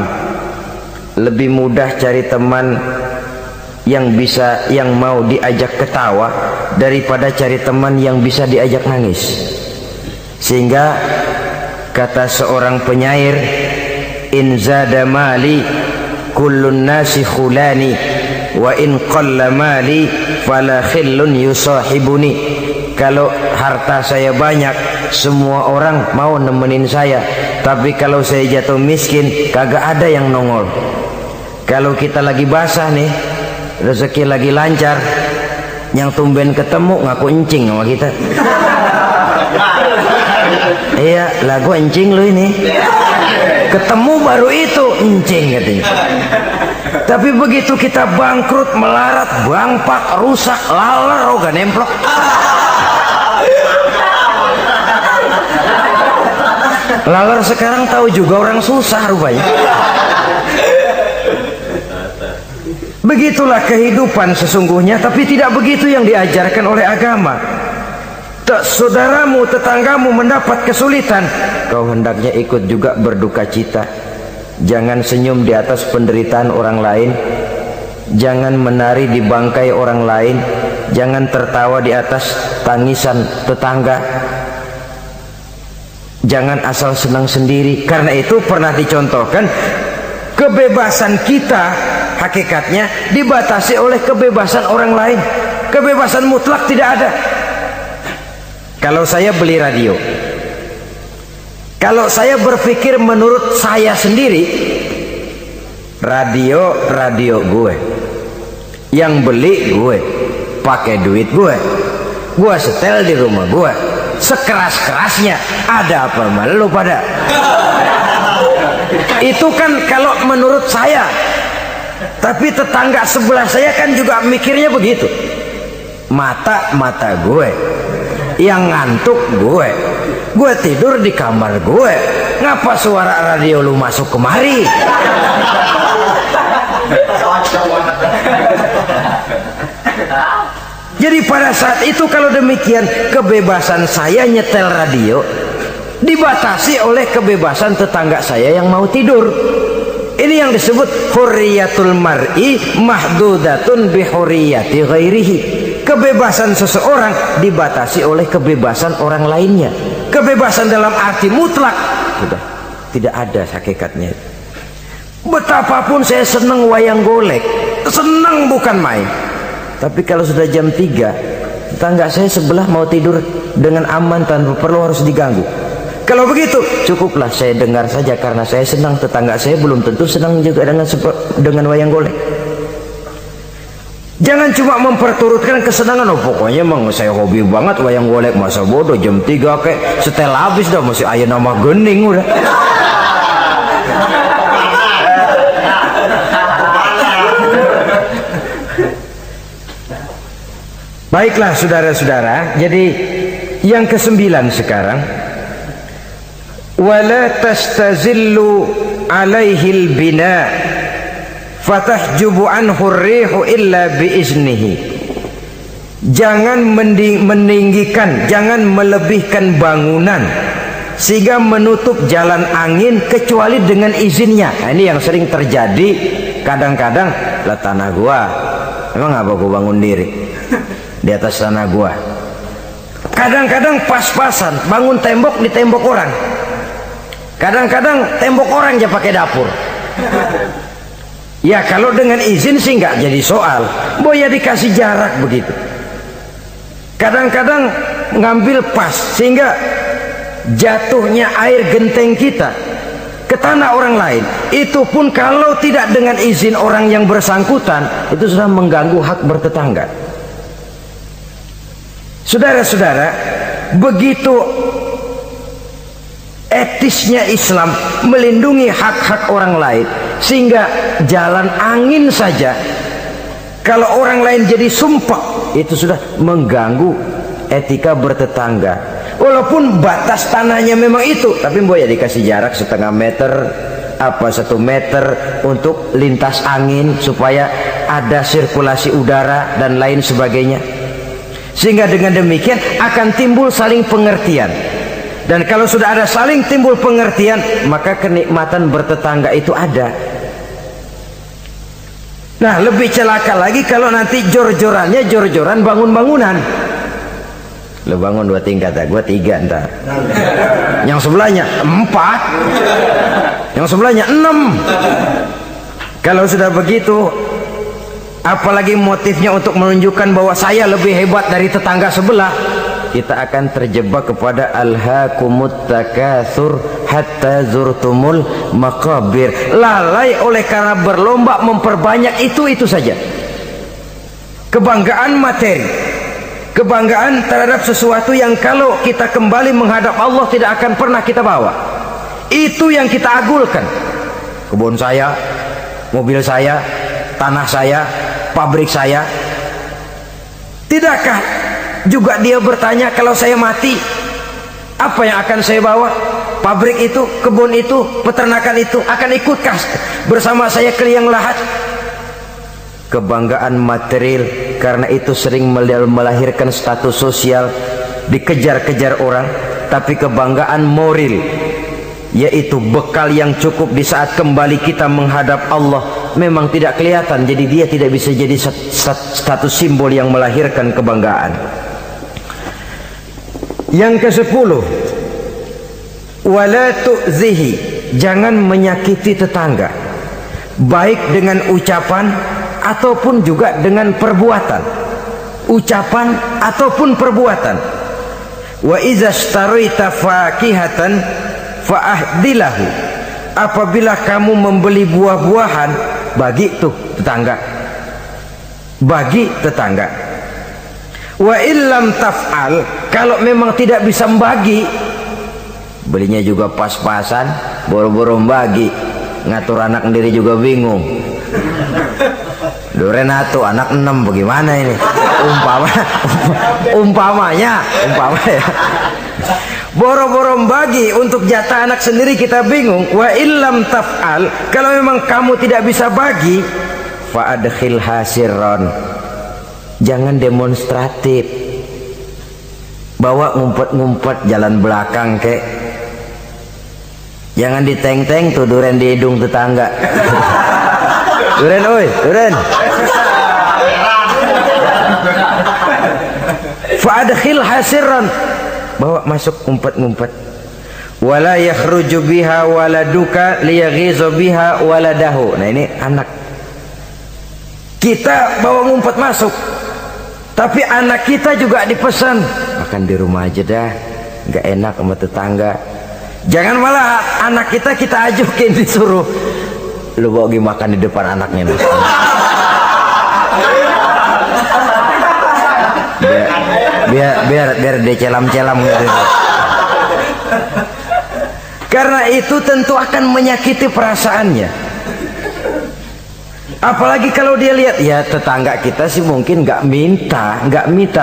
lebih mudah cari teman yang mau diajak ketawa daripada cari teman yang bisa diajak nangis. Sehingga kata seorang penyair, in zada mali kullun nasi khulani wa in qalla mali fala khillun yusahibuni. Kalau harta saya banyak, semua orang mau nemenin saya, tapi kalau saya jatuh miskin, kagak ada yang nongol. Kalau kita lagi basah nih, rezeki lagi lancar, yang tumben ketemu ngaku encing sama kita. Iya, lagu encing lu ini. Ketemu baru itu encing katanya. Tapi begitu kita bangkrut, melarat, bangpak, rusak, laler, oga nemplok. Laler sekarang tahu juga orang susah rupanya. Begitulah kehidupan sesungguhnya, tapi tidak begitu yang diajarkan oleh agama. Saudaramu, tetanggamu mendapat kesulitan, kau hendaknya ikut juga berduka cita. Jangan senyum di atas penderitaan orang lain, jangan menari di bangkai orang lain, jangan tertawa di atas tangisan tetangga, jangan asal senang sendiri. Karena itu pernah dicontohkan, kebebasan kita hakikatnya dibatasi oleh kebebasan orang lain. Kebebasan mutlak tidak ada. Kalau saya beli radio, kalau saya berpikir menurut saya sendiri, radio gue, yang beli gue, pakai duit gue setel di rumah gue, sekeras-kerasnya, ada apa malu pada? Itu kan kalau menurut saya. Tapi tetangga sebelah saya kan juga mikirnya begitu. Mata gue, yang ngantuk gue tidur di kamar gue, ngapa suara radio lu masuk kemari? Jadi pada saat itu kalau demikian, kebebasan saya nyetel radio dibatasi oleh kebebasan tetangga saya yang mau tidur. Ini yang disebut hurriyatul mar'i mahdudatun bi hurriyati ghairihi. Kebebasan seseorang dibatasi oleh kebebasan orang lainnya. Kebebasan dalam arti mutlak sudah tidak ada hakikatnya. Betapapun saya senang wayang golek, senang bukan main. Tapi kalau sudah jam 3, tetangga saya sebelah mau tidur dengan aman tanpa perlu harus diganggu. Kalau begitu, cukuplah saya dengar saja karena saya senang. Tetangga saya belum tentu senang juga dengan wayang golek. Jangan cuma memperturutkan kesenangan. Oh, pokoknya emang saya hobi banget wayang golek, masa bodoh jam 3 kayak setel habis dah, masih ayah nama gening udah. Baiklah saudara-saudara, jadi yang ke-9 sekarang, wala tastazillu alaihil bina fatahjubu anhu rihu illa biiznihi. Jangan meninggikan, jangan melebihkan bangunan sehingga menutup jalan angin kecuali dengan izinnya. Nah, ini yang sering terjadi kadang-kadang. Lah, tanah gua emang apa gua bangun diri di atas tanah gua. Kadang-kadang pas-pasan bangun tembok di tembok orang. Kadang-kadang tembok orang aja pakai dapur. Ya kalau dengan izin sih nggak jadi soal. Boya dikasih jarak begitu. Kadang-kadang ngambil pas sehingga jatuhnya air genteng kita ke tanah orang lain, itu pun kalau tidak dengan izin orang yang bersangkutan, itu sudah mengganggu hak bertetangga. Saudara-saudara, begitu etisnya Islam melindungi hak-hak orang lain, sehingga jalan angin saja kalau orang lain jadi sumpah, itu sudah mengganggu etika bertetangga. Walaupun batas tanahnya memang itu, tapi boleh dikasih jarak setengah meter, apa 1 meter untuk lintas angin supaya ada sirkulasi udara dan lain sebagainya. Sehingga dengan demikian akan timbul saling pengertian. Dan kalau sudah ada saling timbul pengertian, maka kenikmatan bertetangga itu ada. Nah, lebih celaka lagi kalau nanti jor-jorannya jor-joran bangun-bangunan. Lo bangun 2 tingkat, gua 3 ntar. Yang sebelahnya 4, yang sebelahnya 6. Kalau sudah begitu, apalagi motifnya untuk menunjukkan bahwa saya lebih hebat dari tetangga sebelah, kita akan terjebak kepada alhaakumut takatsur hatta zurtumul maqabir. Lalai oleh karena berlomba memperbanyak itu saja. Kebanggaan materi, kebanggaan terhadap sesuatu yang kalau kita kembali menghadap Allah tidak akan pernah kita bawa. Itu yang kita agulkan. Kebun saya, mobil saya, tanah saya, pabrik saya. Tidakkah juga dia bertanya, kalau saya mati apa yang akan saya bawa? Pabrik itu, kebun itu, peternakan itu akan ikutkah bersama saya ke liang lahat? Kebanggaan material karena itu sering melahirkan status sosial, dikejar-kejar orang. Tapi kebanggaan moral, yaitu bekal yang cukup di saat kembali kita menghadap Allah, memang tidak kelihatan, jadi dia tidak bisa jadi status simbol yang melahirkan kebanggaan. Yang ke-10, wala tu'zihi, jangan menyakiti tetangga, baik dengan ucapan ataupun juga dengan perbuatan. Ucapan ataupun perbuatan. Wa iza staraita fakihatan fa'ahdilahu, apabila kamu membeli buah-buahan, bagi tuh tetangga, bagi tetangga. Wa illam taf'al, kalau memang tidak bisa membagi, belinya juga pas-pasan, boro-boro membagi, ngatur anak sendiri juga bingung. Renato anak 6 bagaimana ini? Umpamanya boro-boro membagi untuk jatah anak sendiri kita bingung. Wa illam taf'al, kalau memang kamu tidak bisa bagi, fa'adkhil hasirron, jangan demonstratif, bawa ngumpet-ngumpet jalan belakang kek, jangan diteng-teng tuh duren di hidung tetangga. Duren, oi, duren. Fa'adkhil hasirron, bawa masuk ngumpet-ngumpet. Wala yakhruju biha waladuka liyaghizu biha waladahu. Nah, ini anak kita bawa ngumpet masuk, tapi anak kita juga dipesan makan di rumah aja dah, nggak enak sama tetangga. Jangan malah anak kita ajukin, disuruh lu bawa pergi makan di depan anaknya nih. biar dia celam-celam gitu. Karena itu tentu akan menyakiti perasaannya. Apalagi kalau dia lihat, ya tetangga kita sih mungkin nggak minta,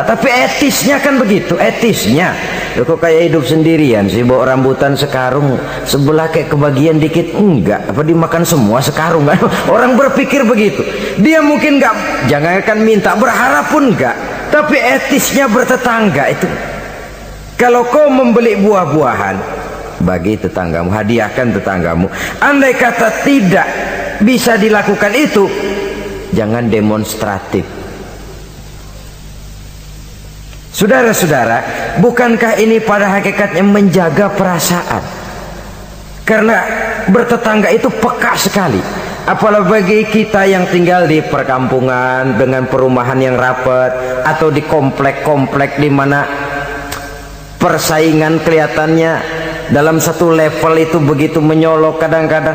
tapi etisnya kan begitu, etisnya. Loh, kok kayak hidup sendirian sih, bawa rambutan sekarung, sebelah kayak kebagian dikit, enggak, apa dimakan semua sekarung kan? Orang berpikir begitu. Dia mungkin nggak, jangankan minta, berharap pun enggak, tapi etisnya bertetangga itu. Kalau kau membeli buah-buahan, bagi tetanggamu, hadiahkan tetanggamu. Andai kata tidak bisa dilakukan itu, jangan demonstratif. Saudara-saudara, bukankah ini pada hakikatnya menjaga perasaan? Karena bertetangga itu peka sekali. Apalagi bagi kita yang tinggal di perkampungan dengan perumahan yang rapat, atau di komplek-komplek di mana persaingan kelihatannya dalam satu level itu begitu menyolok. Kadang-kadang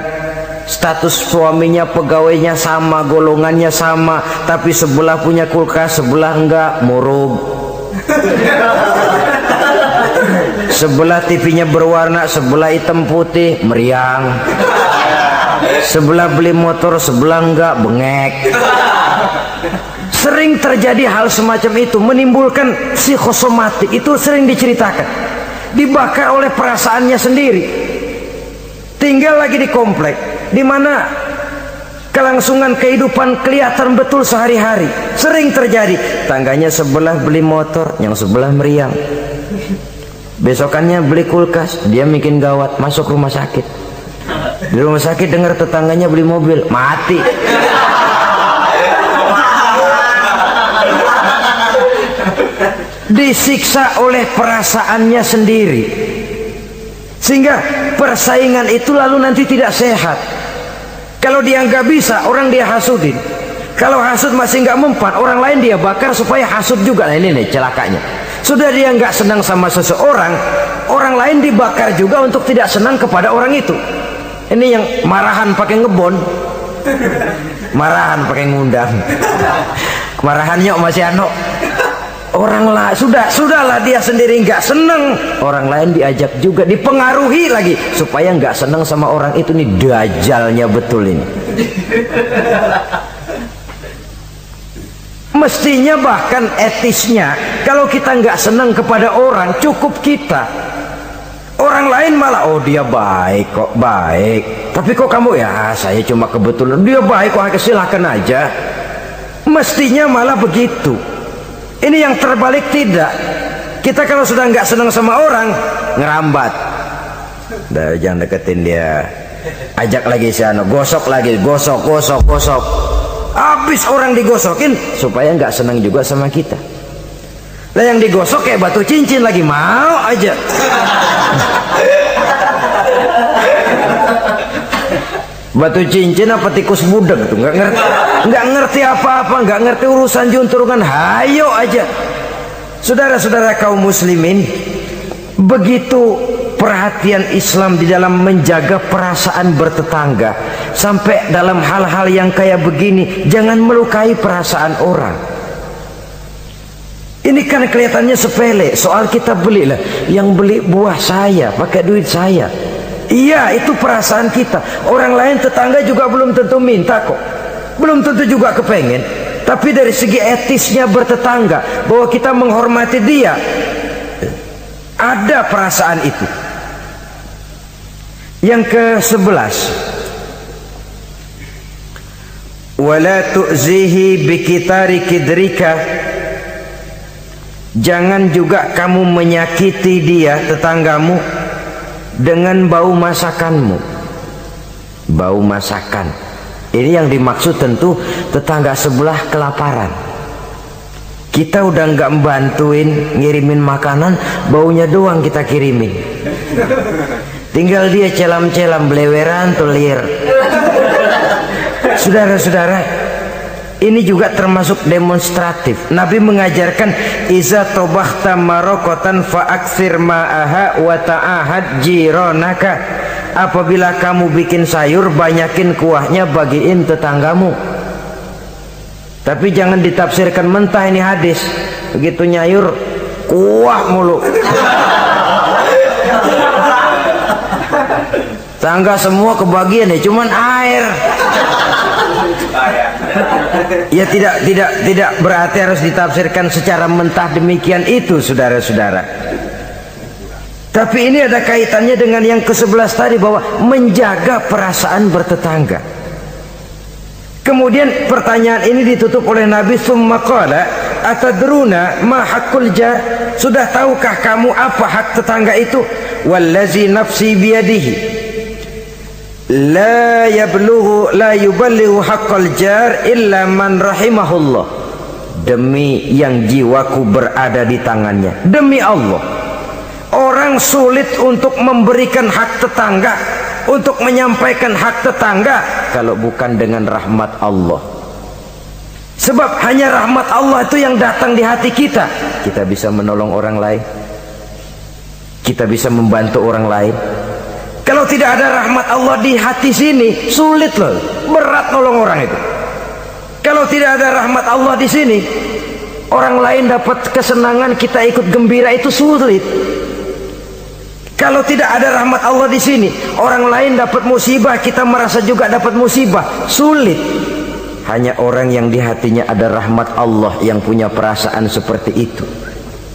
status suaminya, pegawainya sama, golongannya sama, tapi sebelah punya kulkas, sebelah enggak, murug. Sebelah TV-nya berwarna, sebelah hitam putih, meriang. Sebelah beli motor, sebelah enggak, bengek. Sering terjadi hal semacam itu, menimbulkan psikosomatik. Itu sering diceritakan, dibakar oleh perasaannya sendiri. Tinggal lagi di komplek di mana kelangsungan kehidupan kelihatan betul sehari-hari. Sering terjadi, tangganya sebelah beli motor, yang sebelah meriang. Besokannya beli kulkas, dia bikin gawat, masuk rumah sakit. Di rumah sakit dengar tetangganya beli mobil, mati. Disiksa oleh perasaannya sendiri, sehingga persaingan itu lalu nanti tidak sehat. Kalau dia nggak bisa, orang dia hasudin. Kalau hasud masih nggak mempan, orang lain dia bakar supaya hasud juga. Nah, ini nih celakanya. Sudah dia nggak senang sama seseorang, orang lain dibakar juga untuk tidak senang kepada orang itu. Ini yang marahan pakai ngebon, marahan pakai ngundang, marahannya masih ano. Orang lah sudahlah dia sendiri nggak seneng, orang lain diajak juga, dipengaruhi lagi supaya nggak seneng sama orang itu. Nih dajalnya betul ini. Mestinya bahkan etisnya, kalau kita nggak seneng kepada orang, cukup kita. Orang lain malah, oh dia baik kok, baik. Tapi kok kamu, ya saya cuma kebetulan. Dia baik kok, silahkan aja. Mestinya malah begitu. Ini yang terbalik tidak. Kita kalau sudah nggak senang sama orang, ngerambat. Udah, jangan deketin dia. Ajak lagi sana, gosok lagi, gosok. Habis orang digosokin supaya nggak senang juga sama kita. Nah yang digosok kayak batu cincin lagi, mau aja. Batu cincin apa tikus budeg tuh, nggak ngerti apa-apa, nggak ngerti urusan junturungan, hayo aja. Saudara-saudara kaum muslimin, begitu perhatian Islam di dalam menjaga perasaan bertetangga. Sampai dalam hal-hal yang kayak begini, jangan melukai perasaan orang. Ini kan kelihatannya sepele, soal kita beli lah, yang beli buah saya, pakai duit saya. Iya, itu perasaan kita. Orang lain tetangga juga belum tentu minta kok, belum tentu juga kepengen. Tapi dari segi etisnya bertetangga, bahwa kita menghormati dia, ada perasaan itu. Yang ke-11, wala tu'zihi bikitari kidrika, jangan juga kamu menyakiti dia, tetanggamu, dengan bau masakanmu. Bau masakan ini yang dimaksud tentu tetangga sebelah kelaparan. Kita udah nggak membantuin ngirimin makanan, baunya doang kita kirimin. Tinggal dia celam-celam, beleweran tulir. Saudara-saudara, ini juga termasuk demonstratif. Nabi mengajarkan, iza tobakhta marokotan fa'aksir ma'aha wa ta'ahad jironaka. Apabila kamu bikin sayur, banyakin kuahnya, bagiin tetanggamu. Tapi jangan ditafsirkan mentah ini hadis. Begitu nyayur, kuah mulu. Tangga semua kebagian ya, cuman air. Ya tidak berarti harus ditafsirkan secara mentah demikian itu, saudara-saudara. Tapi ini ada kaitannya dengan yang ke-11 tadi, bahwa menjaga perasaan bertetangga. Kemudian pertanyaan ini ditutup oleh Nabi, summa qala atadruna ma haqqul jar, sudah tahukah kamu apa hak tetangga itu? Wallazi nafsi biyadihi la yuballighu haqqal jar illa man rahimahullah. Demi yang jiwaku berada di tangannya, demi Allah, orang sulit untuk memberikan hak tetangga, untuk menyampaikan hak tetangga kalau bukan dengan rahmat Allah. Sebab hanya rahmat Allah itu yang datang di hati kita. Kita bisa menolong orang lain, kita bisa membantu orang lain. Kalau tidak ada rahmat Allah di hati sini, sulit loh, berat nolong orang itu. Kalau tidak ada rahmat Allah di sini, orang lain dapat kesenangan, kita ikut gembira, itu sulit. Kalau tidak ada rahmat Allah di sini, orang lain dapat musibah, kita merasa juga dapat musibah, sulit. Hanya orang yang di hatinya ada rahmat Allah yang punya perasaan seperti itu.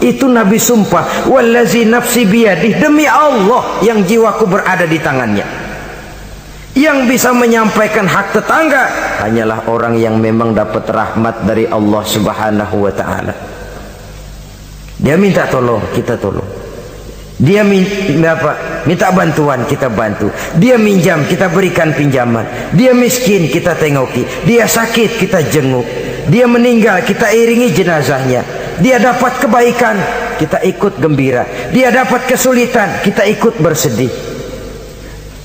Itu Nabi sumpah, wallazi nafsi biyadih, demi Allah yang jiwaku berada di tangannya. Yang bisa menyampaikan hak tetangga hanyalah orang yang memang dapat rahmat dari Allah Subhanahu wa ta'ala. Dia minta tolong, kita tolong. Dia minta bantuan, kita bantu. Dia minjam, kita berikan pinjaman. Dia miskin, kita tengoki. Dia sakit, kita jenguk. Dia meninggal, kita iringi jenazahnya. Dia dapat kebaikan, kita ikut gembira. Dia dapat kesulitan, kita ikut bersedih.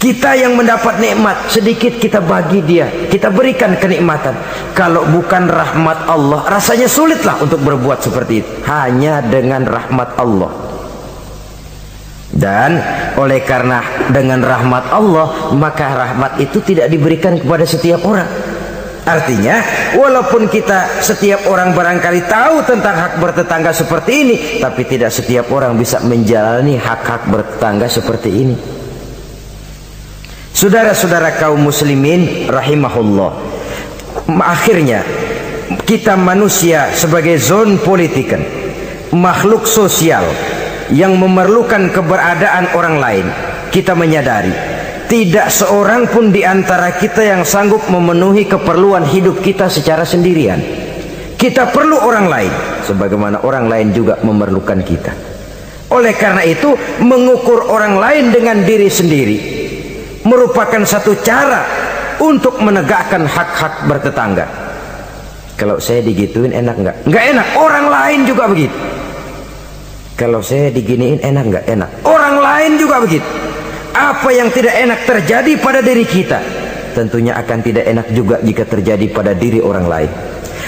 Kita yang mendapat nikmat sedikit, kita bagi dia, kita berikan kenikmatan. Kalau bukan rahmat Allah, rasanya sulitlah untuk berbuat seperti itu. Hanya dengan rahmat Allah. Dan oleh karena dengan rahmat Allah, maka rahmat itu tidak diberikan kepada setiap orang. Artinya, walaupun kita setiap orang barangkali tahu tentang hak bertetangga seperti ini, tapi tidak setiap orang bisa menjalani hak-hak bertetangga seperti ini. Saudara-saudara kaum muslimin rahimahullah, akhirnya kita manusia sebagai zon politikan, makhluk sosial yang memerlukan keberadaan orang lain, kita menyadari tidak seorang pun di antara kita yang sanggup memenuhi keperluan hidup kita secara sendirian. Kita perlu orang lain, sebagaimana orang lain juga memerlukan kita. Oleh karena itu, mengukur orang lain dengan diri sendiri merupakan satu cara untuk menegakkan hak-hak bertetangga. Kalau saya digituin enak nggak? Nggak enak. Orang lain juga begitu. Kalau saya diginiin enak nggak? Enak. Orang lain juga begitu. Apa yang tidak enak terjadi pada diri kita, tentunya akan tidak enak juga jika terjadi pada diri orang lain.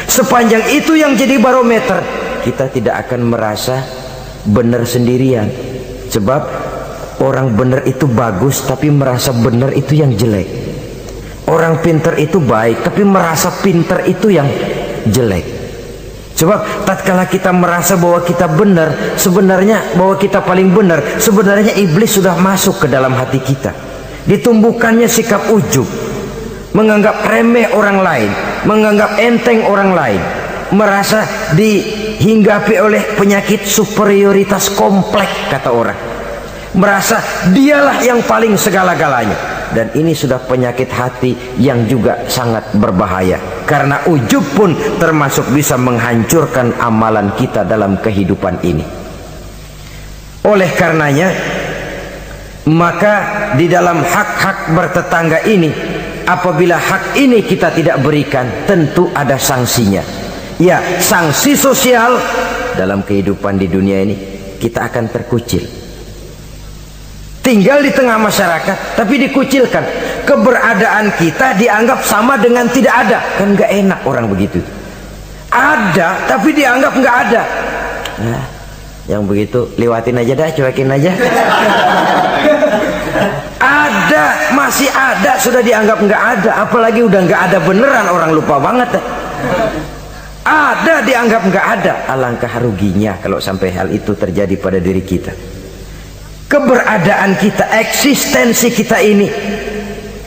Sepanjang itu yang jadi barometer, kita tidak akan merasa benar sendirian. Sebab orang benar itu bagus, tapi merasa benar itu yang jelek. Orang pintar itu baik, tapi merasa pintar itu yang jelek. Sebab tatkala kita merasa bahwa kita benar, sebenarnya bahwa kita paling benar, sebenarnya iblis sudah masuk ke dalam hati kita. Ditumbuhkannya sikap ujub, menganggap remeh orang lain, menganggap enteng orang lain, merasa dihinggapi oleh penyakit superioritas kompleks, kata orang. Merasa dialah yang paling segala-galanya. Dan ini sudah penyakit hati yang juga sangat berbahaya. Karena ujub pun termasuk bisa menghancurkan amalan kita dalam kehidupan ini. Oleh karenanya, maka di dalam hak-hak bertetangga ini, apabila hak ini kita tidak berikan, tentu ada sanksinya. Ya, sanksi sosial dalam kehidupan di dunia ini, kita akan terkucil. Tinggal di tengah masyarakat tapi dikucilkan. Keberadaan kita dianggap sama dengan tidak ada. Kan gak enak orang begitu. Ada tapi dianggap gak ada. Nah, yang begitu lewatin aja dah, cuekin aja. Ada, masih ada, sudah dianggap gak ada. Apalagi udah gak ada beneran, orang lupa banget. Ada dianggap gak ada. Alangkah ruginya kalau sampai hal itu terjadi pada diri kita. Keberadaan kita, eksistensi kita ini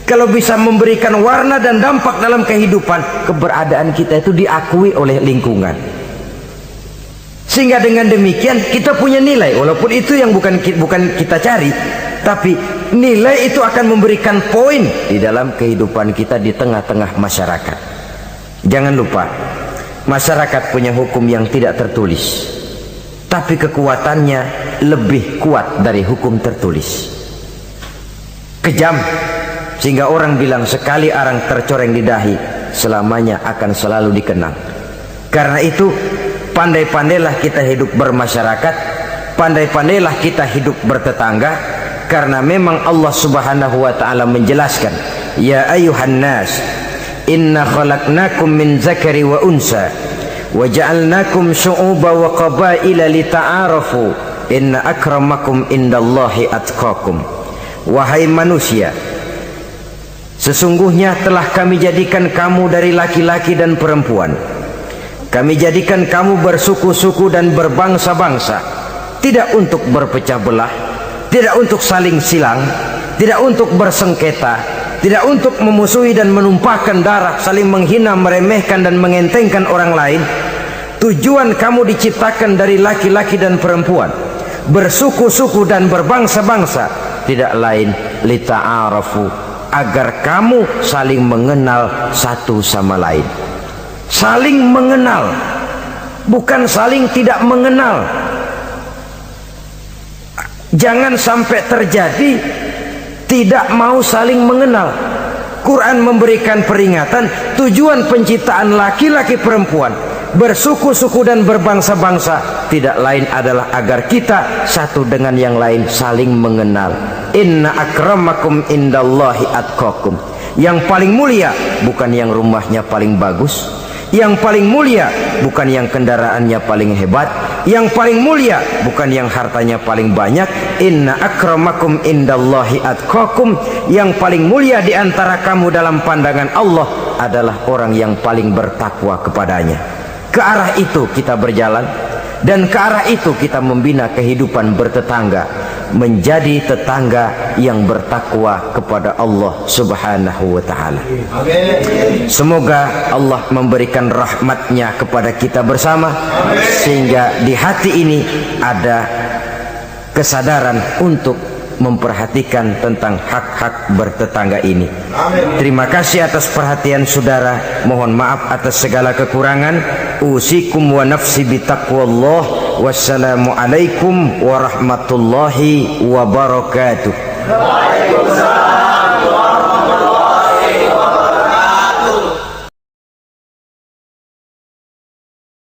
kalau bisa memberikan warna dan dampak dalam kehidupan, keberadaan kita itu diakui oleh lingkungan. Sehingga dengan demikian kita punya nilai, walaupun itu yang bukan kita cari, tapi nilai itu akan memberikan poin di dalam kehidupan kita di tengah-tengah masyarakat. Jangan lupa, masyarakat punya hukum yang tidak tertulis, tapi kekuatannya lebih kuat dari hukum tertulis. Kejam, sehingga orang bilang sekali arang tercoreng di dahi, selamanya akan selalu dikenang. Karena itu, pandai-pandailah kita hidup bermasyarakat, pandai-pandailah kita hidup bertetangga, karena memang Allah Subhanahu wa ta'ala menjelaskan, ya ayuhan nas, inna khalaqnakum min zakari wa unsa wa ja'alnakum syu'uba wa qabaila lita'arafu inna akramakum indallahi atqakum. Wahai manusia, sesungguhnya telah kami jadikan kamu dari laki-laki dan perempuan. Kami jadikan kamu bersuku-suku dan berbangsa-bangsa, tidak untuk berpecah belah, tidak untuk saling silang, tidak untuk bersengketa, tidak untuk memusuhi dan menumpahkan darah, saling menghina, meremehkan dan mengentengkan orang lain. Tujuan kamu diciptakan dari laki-laki dan perempuan, bersuku-suku dan berbangsa-bangsa, tidak lain lita'arafu, agar kamu saling mengenal satu sama lain. Saling mengenal, bukan saling tidak mengenal. Jangan sampai terjadi tidak mau saling mengenal. Quran memberikan peringatan, tujuan penciptaan laki-laki perempuan, bersuku-suku dan berbangsa-bangsa tidak lain adalah agar kita satu dengan yang lain saling mengenal. Inna akramakum indallahi atqakum. Yang paling mulia bukan yang rumahnya paling bagus, yang paling mulia bukan yang kendaraannya paling hebat, yang paling mulia bukan yang hartanya paling banyak. Inna akramakum indallahi atqakum. Yang paling mulia di antara kamu dalam pandangan Allah adalah orang yang paling bertakwa kepadanya. Ke arah itu kita berjalan, dan ke arah itu kita membina kehidupan bertetangga, menjadi tetangga yang bertakwa kepada Allah Subhanahu wa ta'ala. Semoga Allah memberikan rahmatnya kepada kita bersama, sehingga di hati ini ada kesadaran untuk memperhatikan tentang hak-hak bertetangga ini. Terima kasih atas perhatian saudara. Mohon maaf atas segala kekurangan. Usikum wa nafsi bitaqwallah. Wassalamualaikum warahmatullahi wabarakatuh. Waalaikumsalam.